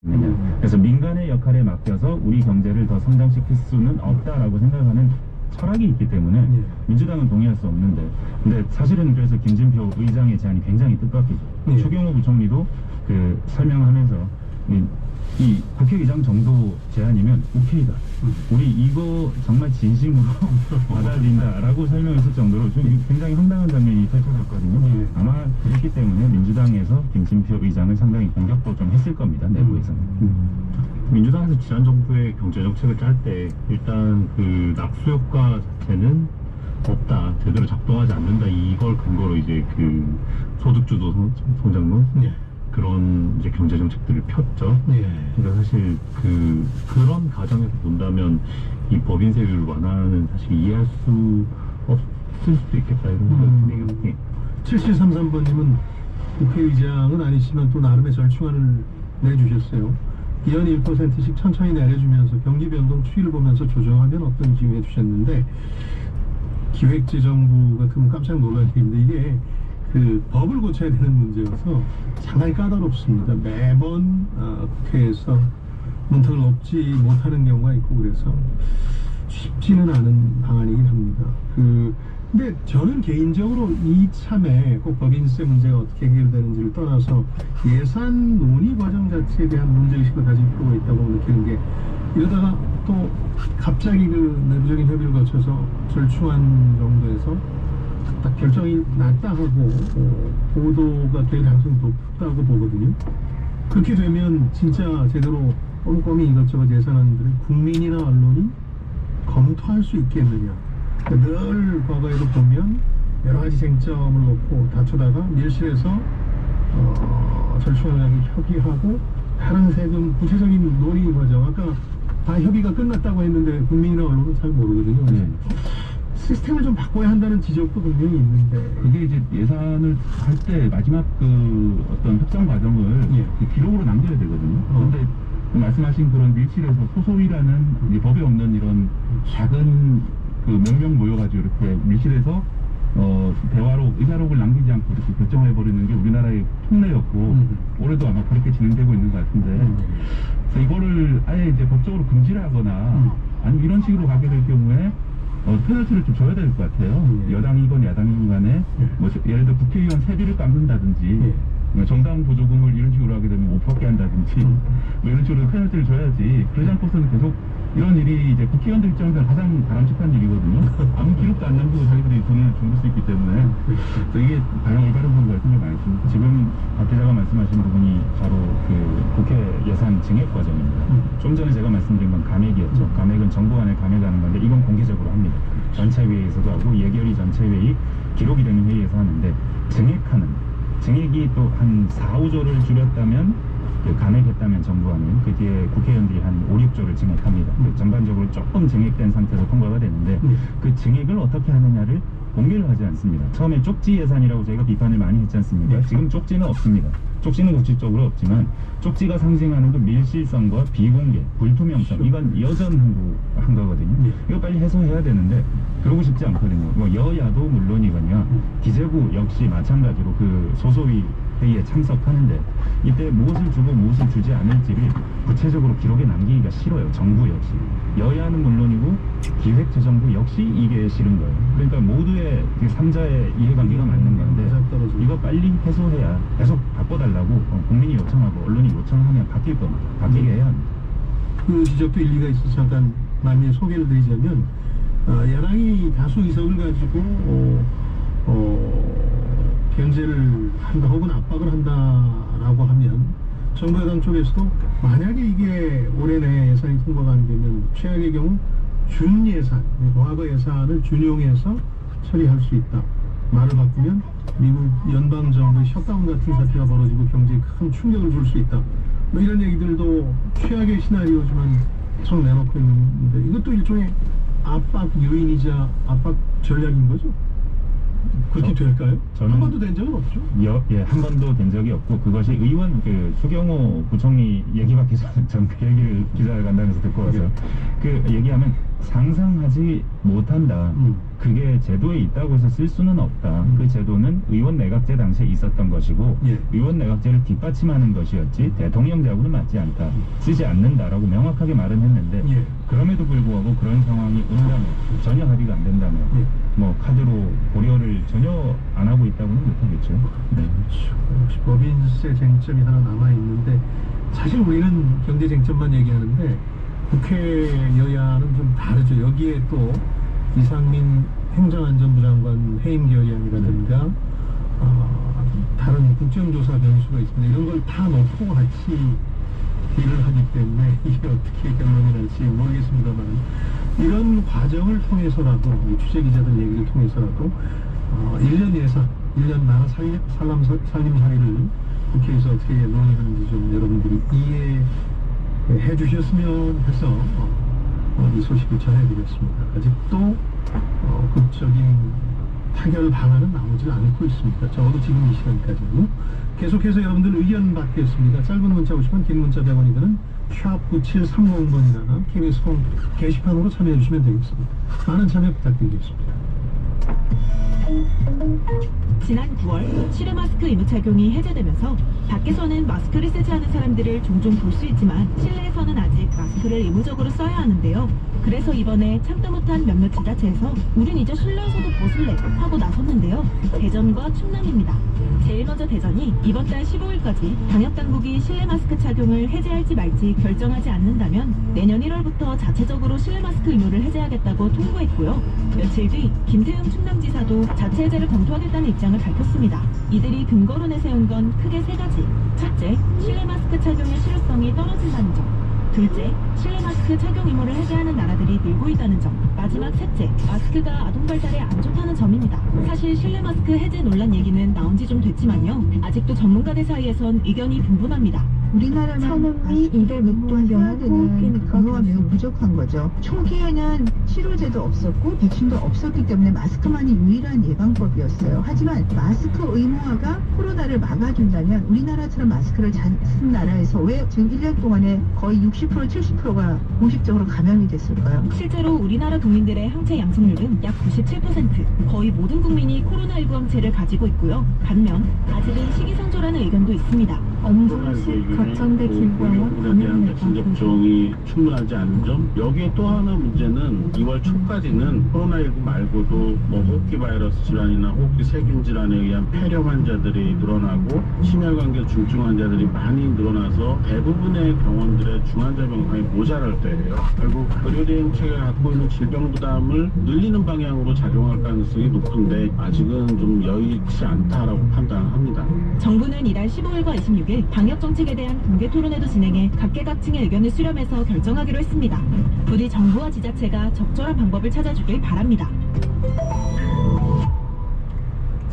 그래서 민간의 역할에 맡겨서 우리 경제를 더 성장시킬 수는 없다라고 생각하는 철학이 있기 때문에 민주당은 동의할 수 없는데, 근데 사실은 그래서 김진표 의장의 제안이 굉장히 뜻밖이죠. 추경호 부총리도 그 설명하면서 이 국회의장 정도 제안이면 오케이다. 우리 이거 정말 진심으로 받아들인다라고 설명했을 정도로 좀 굉장히 황당한 장면이 펼쳐졌거든요. 아마 그렇기 때문에 민주당에서 김진표 의장을 상당히 공격도 좀 했을 겁니다. 내부에서는. 민주당에서 지난 정부의 경제정책을 짤 때 일단 그 낙수 효과 자체는 없다, 제대로 작동하지 않는다, 이걸 근거로 이제 그 소득주도 성장론 그런 이제 경제 정책들을 폈죠. 그러니까 사실 그런 과정에서 본다면 이 법인세율 완화는 사실 이해할 수 없을 수도 있겠다, 이런 생각이 드네요. 7733번님은 국회의장은 아니지만 또 나름의 절충안을 내주셨어요. 이연 1%씩 천천히 내려주면서 경기 변동 추이를 보면서 조정하면 어떤지 해주셨는데, 기획재정부가 그럼 깜짝 놀랄 일인데, 이게 그 법을 고쳐야 되는 문제여서 상당히 까다롭습니다. 매번 국회에서 문턱을 넘지 못하는 경우가 있고, 그래서 쉽지는 않은 방안이긴 합니다. 근데 저는 개인적으로 이참에 꼭 법인세 문제가 어떻게 해결되는지를 떠나서 예산 논의 과정 자체에 대한 문제의식을 가질 필요가 있다고 느끼는 게, 이러다가 또 갑자기 그 내부적인 협의를 거쳐서 절충안 정도에서 딱 결정이 났다 하고 보도가 될 가능성이 높다고 보거든요. 그렇게 되면 진짜 제대로 꼼꼼히 이것저것 예산안들을 국민이나 언론이 검토할 수 있겠느냐. 늘 과거에도 보면 여러 가지 쟁점을 놓고 다투다가 밀실에서 절충안을 협의하고 다른 세금 구체적인 논의 과정, 아까 다 협의가 끝났다고 했는데 국민이나 언론은 잘 모르거든요. 그래서 시스템을 좀 바꿔야 한다는 지적도 분명히 있는데, 그게 이제 예산을 할 때 마지막 그 어떤 협상 과정을 기록으로 남겨야 되거든요. 그런데 말씀하신 그런 밀실에서 소소위라는 이제 법에 없는 이런 작은 그 몇 명 모여가지고 이렇게 밀실에서 대화로 의사록을 남기지 않고 이렇게 결정해버리는 게 우리나라의 통례였고 올해도 아마 그렇게 진행되고 있는 것 같은데, 그래서 이거를 아예 이제 법적으로 금지를 하거나 아니면 이런 식으로 가게 될 경우에 페널티를 좀 줘야 될 것 같아요. 여당이건 야당이건 간에 뭐 예를 들어 국회의원 세비를 깎는다든지 정당 보조금을 이런 식으로 하게 되면 못 받게 한다든지 뭐 이런 식으로 페널티를 줘야지, 그러지 않고서는 계속 이런 일이 이제 국회의원들 입장에서는 가장 바람직한 일이거든요. 아무 기록도 안 남기고 자기들이 돈을 주물 수 있기 때문에. 그래서 이게 과연 올바른 건가 생각이 많이 듭니다. 지금 박 기자가 말씀하신 부분이 바로 그 국회 예산 증액 과정입니다. 좀 전에 제가 말씀드린 건 감액이었죠. 감액은 정부 간에 감액하는 건데 이건 공개적으로 합니다. 전체회의에서도 하고 예결위 전체회의 기록이 되는 회의에서 하는데, 증액이 또 한 4, 5조를 줄였다면, 감액했다면 정부하면 그 뒤에 국회의원들이 한 5, 6조를 증액합니다. 전반적으로 조금 증액된 상태에서 통과가 되는데 그 증액을 어떻게 하느냐를 공개를 하지 않습니다. 처음에 쪽지 예산이라고 저희가 비판을 많이 했지 않습니까? 지금 쪽지는 없습니다. 쪽지는 국질적으로 없지만 쪽지가 상징하는 그 밀실성과 비공개, 불투명성, 이건 여전한 거거든요. 이거 빨리 해소해야 되는데 그러고 싶지 않거든요. 뭐 여야도 물론이거든요. 기재부 역시 마찬가지로 그 소소위 회의에 참석하는데 이때 무엇을 주고 무엇을 주지 않을지를 구체적으로 기록에 남기기가 싫어요. 정부 역시. 여야는 물론이고 기획재정부 역시 이게 싫은 거예요. 그러니까 모두의 3자의 이해관계가 맞는 건데 이거 빨리 해소해야, 계속 바꿔달라고 국민이 요청하고 언론이 요청하면 바뀔 겁니다. 바뀌게 해야 합니다. 그 지적도 일리가 있어서 잠깐 만약 소개를 드리자면, 야당이 다수 의석을 가지고 견제를 한다 혹은 압박을 한다라고 하면 정부 여당 쪽에서도 만약에 이게 올해 내에 예산이 통과가 안 되면 최악의 경우 준예산, 과거 예산을 준용해서 처리할 수 있다. 말을 바꾸면 미국 연방정부의 셧다운 같은 사태가 벌어지고 경제에 큰 충격을 줄 수 있다. 뭐 이런 얘기들도 최악의 시나리오지만 계속 내놓고 있는데, 이것도 일종의 압박 요인이자 압박 전략인 거죠? 그렇게 될까요? 한 번도 된 적은 없죠? 한 번도 된 적이 없고, 그것이 의원 추경호 부총리 얘기밖에 전 그 얘기를 기자를 간다면서 듣고 와서 그 얘기하면 상상하지 못한다. 그게 제도에 있다고 해서 쓸 수는 없다. 그 제도는 의원 내각제 당시에 있었던 것이고 예. 의원 내각제를 뒷받침하는 것이었지 대통령제하고는 맞지 않다. 쓰지 않는다라고 명확하게 말은 했는데 예. 그럼에도 불구하고 그런 상황이 온다면 전혀 합의가 안 된다면 예. 뭐 카드로 고려를 전혀 안 하고 있다고는 못하겠죠. 네. 역시 법인세 쟁점이 하나 남아있는데 사실 우리는 경제 쟁점만 얘기하는데 국회 여야는 좀 다르죠. 여기에 또 이상민 행정안전부 장관 해임 결의안이라든가 다른 국정조사 변수가 있습니다. 이런 걸 다 놓고 같이 딜을 하기 때문에 이게 어떻게 결론이 날지 모르겠습니다만 이런 과정을 통해서라도 이 취재기자들 얘기를 통해서라도 1년 예산, 1년 나라 살림살이를 국회에서 어떻게 논의하는지 좀 여러분들이 이해해 주셨으면 해서 이 소식을 전해드렸습니다. 아직도 극적인 타결 방안은 나오지 않고 있습니다. 적어도 지금 이 시간까지는. 계속해서 여러분들 의견 받겠습니다. 짧은 문자 50원, 긴 문자 100원이 드는 샵9730번이나 KBS 홈 게시판으로 참여해 주시면 되겠습니다. 많은 참여 부탁드리겠습니다. 지난 9월 실외 마스크 의무 착용이 해제되면서 밖에서는 마스크를 쓰지 않은 사람들을 종종 볼 수 있지만 실내에서는 아직 마스크를 의무적으로 써야 하는데요. 그래서 이번에 참다 못한 몇몇 지자체에서 우린 이제 실내에서도 벗을래 하고 나섰는데요. 대전과 충남입니다. 제일 먼저 대전이 이번 달 15일까지 방역당국이 실내 마스크 착용을 해제할지 말지 결정하지 않는다면 내년 1월부터 자체적으로 실내 마스크 의무를 해제하겠다고 통보했고요. 며칠 뒤 김태흠 충남지사도 자체 해제를 검토하겠다는 입장을 밝혔습니다. 이들이 근거로 내세운 건 크게 세 가지. 첫째, 실내 마스크 착용의 실효성이 떨어진다는 점. 둘째, 실내 마스크 착용 의무를 해제하는 나라들이 늘고 있다는 점. 마지막 셋째, 마스크가 아동 발달에 안 좋다는 점입니다. 사실 실내 마스크 해제 논란 얘기는 나온 지 좀 됐지만요. 아직도 전문가들 사이에선 의견이 분분합니다. 우리나라는 산업이 이를 유통병원은 근거가 매우 부족한 거죠. 초기에는 치료제도 없었고 백신도 없었기 때문에 마스크만이 유일한 예방법이었어요. 하지만 마스크 의무화가 코로나를 막아준다면 우리나라처럼 마스크를 잘 쓴 나라에서 왜 지금 1년 동안에 거의 60% 70%가 공식적으로 감염이 됐을까요? 실제로 우리나라 국민들의 항체 양성률은 약 97%, 거의 모든 국민이 코로나19 항체를 가지고 있고요. 반면 아직은 시기상조라는 의견도 있습니다. 엄중식 거점대 길병원 대한 백신 접종이 충분하지 않은 점, 여기에 또 하나 문제는 2월 초까지는 코로나19 말고도 뭐 호흡기 바이러스 질환이나 호흡기 세균 질환에 의한 폐렴 환자들이 늘어나고 심혈관계 중증 환자들이 많이 늘어나서 대부분의 병원들의 중환자병상이 모자랄 때예요. 결국 의료대응체가 갖고 있는 질병 부담을 늘리는 방향으로 작용할 가능성이 높은데 아직은 좀 여의치 않다라고 판단합니다. 정부는 이달 15일과 26일 방역 정책에 대한 공개 토론회도 진행해 각계각층의 의견을 수렴해서 결정하기로 했습니다. 부디 정부와 지자체가 적절한 방법을 찾아주길 바랍니다.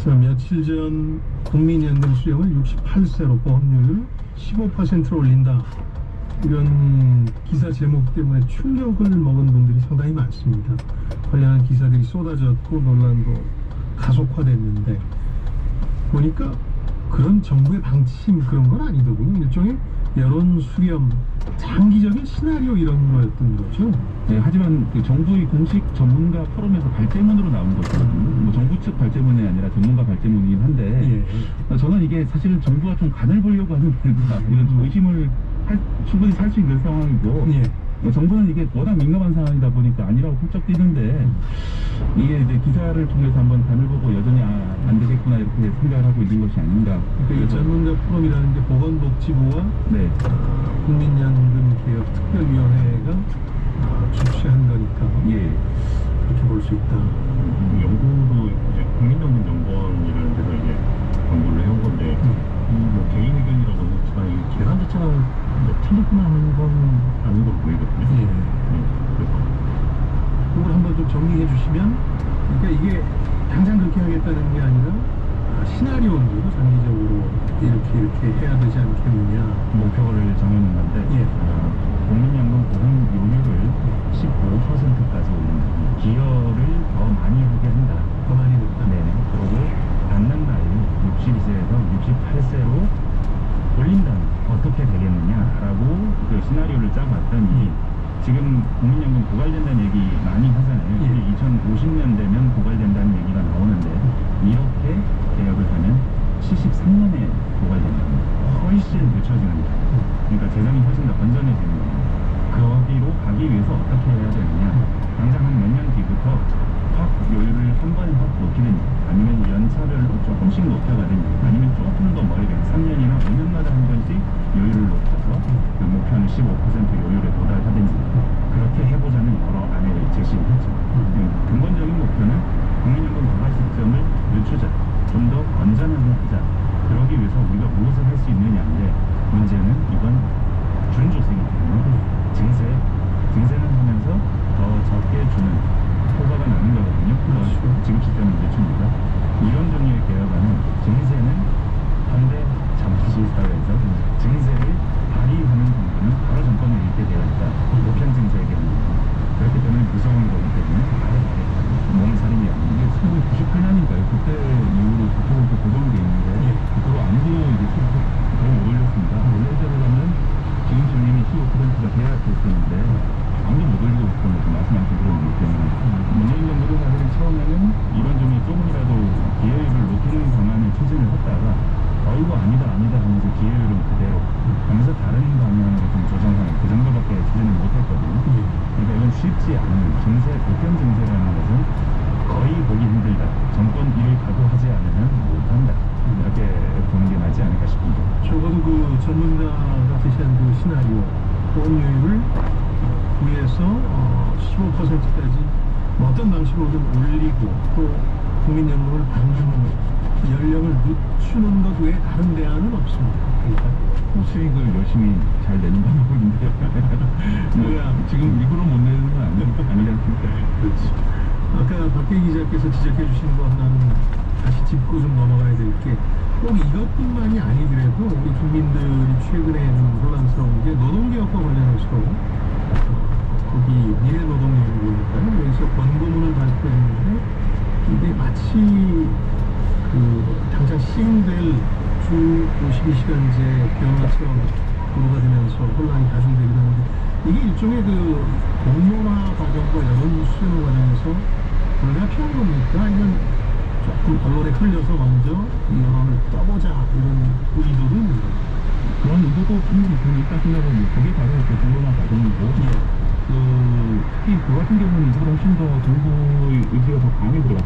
자, 며칠 전 국민연금 수령을 68세로 보험료를 15%로 올린다. 이런 기사 제목 때문에 충격을 먹은 분들이 상당히 많습니다. 관련한 기사들이 쏟아졌고 논란도 가속화됐는데 보니까 그런 정부의 방침 그런 건 아니더군요. 일종의 여론 수렴, 장기적인 시나리오 이런 거였던 거죠. 네, 하지만 그 정부의 공식 전문가 포럼에서 발제문으로 나온 것이거든요. 뭐 정부 측 발제문이 아니라 전문가 발제문이긴 한데 저는 이게 사실은 정부가 좀 간을 보려고 하는 이런 의심을 충분히 살 수 있는 상황이고 정부는 이게 워낙 민감한 상황이다 보니까 아니라고 훌쩍 뛰는데 이게 이제 기사를 통해서 한번 간을 보고 여전히 안 되겠구나 이렇게 생각을 하고 있는 것이 아닌가. 그 전문가 포럼이라는 게 보건복지부와 네. 국민연금개혁특별위원회가 주최한 거니까 예. 그렇게 볼 수 있다. 연구도 이제 국민연금연구원이라는 데서 이제 연구를 해온 건데 뭐 개인 의견이라고 했지만 이 계산 자체가 뭐 틀리거나 하는 건 아닌 걸로 보이거든요. 그래서 그걸 한번 좀 정리해 주시면, 그러니까 이게 당장 그렇게 하겠다는 게 아니라 시나리오로 장기적으로 이렇게 해야 되지 않겠느냐. 목표를 정해놓은 건데 국민연금 보험료를 15%까지 올린다. 기여를 더 많이 하게 한다. 더 많이 됐다. 네. 그리고 받는 나이 62세에서 68세로 올린다면 어떻게 되겠느냐라고 그 시나리오를 짜봤더니 지금 국민연금 고갈된다는 얘기 많이 하잖아요. 예. 2050년 되면 고갈된다는 얘기가 나오는데 이렇게 개혁을 하면 73년에 고갈된다는 거예요. 훨씬 늦춰지는 거예요. 그러니까 재정이 훨씬 더 건전해지는 거예요. 거기로 가기 위해서 어떻게 해야 되느냐. 당장 한 몇 년 뒤부터 확 요율을 한 번에 확 높이든지 아니면 연차별로 조금씩 높여가든지 아니면 조금 더 멀리 3년이나 5년마다 한 번씩 요율을 높여서 그 목표는 15% 요율에 도달하든지 그렇게 해보자는 여러 안을 제시를 했죠. 근본적인 목표는 국민연금 고갈 시점을 늦추자, 좀 더 건전하게 하자. 그러기 위해서 우리가 무엇을 할 수 있느냐인데 문제는 이건 준조세이거든요. 증세는 하면서 더 적게 주는 효과가 나는 거거든요. 더 지급 시점을 늦춥니다. 이런 종류의 개혁안은 증세는 현대 자본주의사회에서 증세를 발휘하는 정도는 바로 정권을 잃게 되어 있다. 보편 증세의 경우는 그렇기 때문에 무서운 거기 때문에 아예 몸살인이 아니고 1998년인가요? 그때 이후로 국토부터 고정이 돼 있는데 그거 아무도 이제 더 올렸습니다. 원래대로라면 지금 증림이 15%가 돼야 됐었는데 아무도 못 올리고 있었던 것도 말씀하신 그런 거기 때문에 문재인 정부도 사실은 처음에는 이런 종류의 조금이라도 기여율을 높이는 방안을 추진을 했다가 어이구 아니다 하면서 기여율은 그대로 하면서 다른 방향으로 좀 조정하는 그 정도밖에 추진을 못했거든요. 그러니까 이건 쉽지 않은 증세, 보편 증세라는 것은 거의 보기 힘들다. 정권 일을 각오하지 않으면 못한다. 이렇게 보는 게 맞지 않을까 싶습니다. 적어도 그 전문가가 제시한 그 시나리오 보험료율을 위해서 15%까지 어떤 방식으로든 올리고 또 국민연금을 받는 연령을 늦추는 것 외에 다른 대안은 없습니다. 그러니까 수익을 열심히 잘 내는 방법인데 뭐야 지금 일부러 못 내는 건 아니지 않습니까? 그렇지. 아까 박계 기자께서 지적해 주신 거 하나는 다시 짚고 좀 넘어가야 될 게 꼭 이것뿐만이 아니더라도 우리 국민들이 최근에 좀 혼란스러운 게 노동개혁과 관련해서 거기 미래노동연구원인가요? 여기서 권고문을 발표했는데 이게 마치 그 당장 시행될 주 52시간제 변화처럼 보도가 되면서 혼란이 가중되기도 하는데 이게 일종의 그 공론화 과정과 여론 수렴 과정에서 불가피한 겁니까? 아니면 조금 언론에 흘려서 먼저 이 여론을 떠보자 이런 의도도 있는 거예요? 그런 의도도 분명히 저는 있다 생각하고 그게 바로 그 공론화 과정이고 특히 그 같은 경우는 이보다 훨씬 더 정부 의지가 더 강하게 들어갔어요.